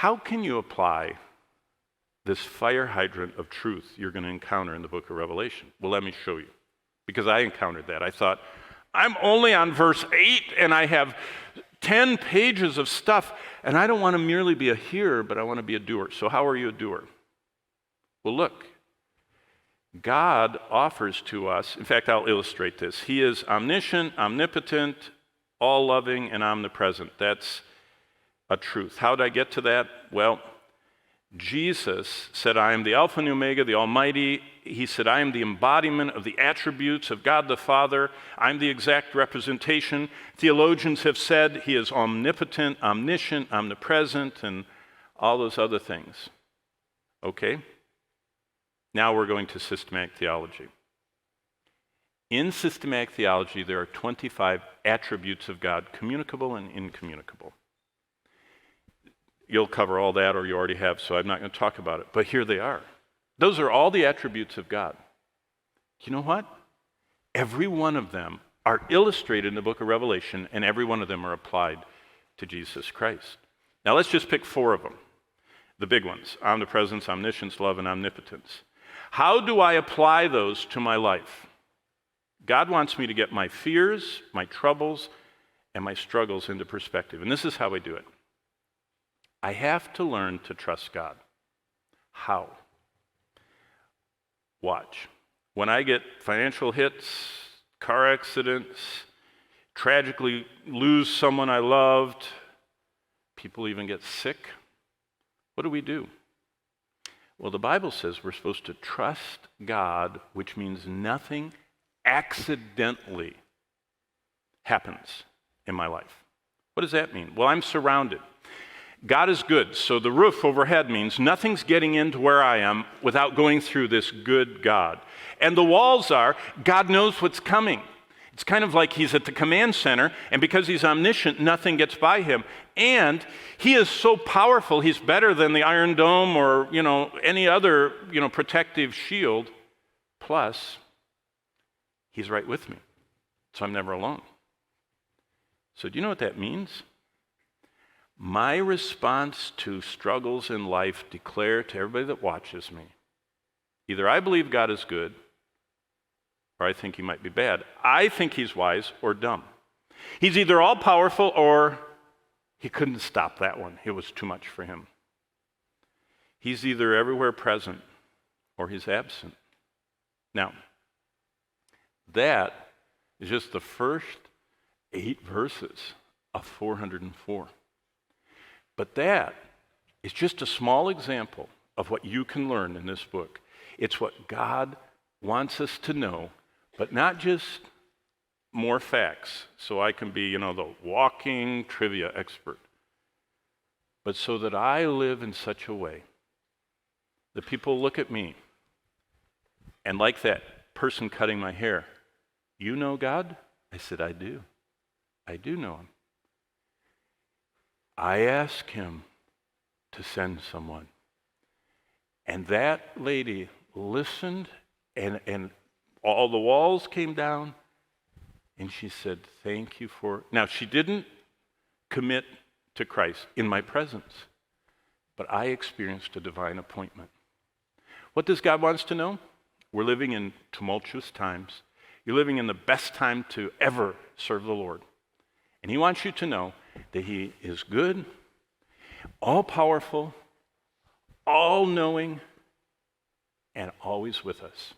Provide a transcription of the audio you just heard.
How can you apply this fire hydrant of truth you're going to encounter in the book of Revelation? Well, let me show you. Because I encountered that. I thought, I'm only on verse 8 and I have 10 pages of stuff, and I don't want to merely be a hearer, but I want to be a doer. So how are you a doer? Well, look. God offers to us, in fact, I'll illustrate this. He is omniscient, omnipotent, all-loving, and omnipresent. That's a truth. How did I get to that? Well, Jesus said, I am the Alpha and the Omega, the Almighty. He said, I am the embodiment of the attributes of God the Father. I'm the exact representation. Theologians have said he is omnipotent, omniscient, omnipresent, and all those other things. Okay? Now we're going to systematic theology. In systematic theology, there are 25 attributes of God, communicable and incommunicable. You'll cover all that, or you already have, so I'm not going to talk about it. But here they are. Those are all the attributes of God. You know what? Every one of them are illustrated in the book of Revelation, and every one of them are applied to Jesus Christ. Now let's just pick 4 of them. The big ones: omnipresence, omniscience, love, and omnipotence. How do I apply those to my life? God wants me to get my fears, my troubles, and my struggles into perspective. And this is how I do it. I have to learn to trust God. How? Watch. When I get financial hits, car accidents, tragically lose someone I loved, people even get sick, what do? Well, the Bible says we're supposed to trust God, which means nothing accidentally happens in my life. What does that mean? Well, I'm surrounded. God is good, so the roof overhead means nothing's getting into where I am without going through this good God. And the walls are, God knows what's coming. It's kind of like he's at the command center, and because he's omniscient, nothing gets by him. And he is so powerful, he's better than the Iron Dome or, any other, protective shield. Plus, he's right with me, so I'm never alone. So do you know what that means? My response to struggles in life declare to everybody that watches me, either I believe God is good, or I think he might be bad. I think he's wise or dumb. He's either all-powerful or he couldn't stop that one. It was too much for him. He's either everywhere present or he's absent. Now, that is just the first 8 verses of 404. But that is just a small example of what you can learn in this book. It's what God wants us to know, but not just more facts, so I can be, the walking trivia expert, but so that I live in such a way that people look at me and, like that person cutting my hair, you know God? I said, I do. I do know him. I asked him to send someone. And that lady listened, and all the walls came down, and she said, thank you for... Now, she didn't commit to Christ in my presence, but I experienced a divine appointment. What does God want us to know? We're living in tumultuous times. You're living in the best time to ever serve the Lord. And he wants you to know that he is good, all-powerful, all-knowing, and always with us.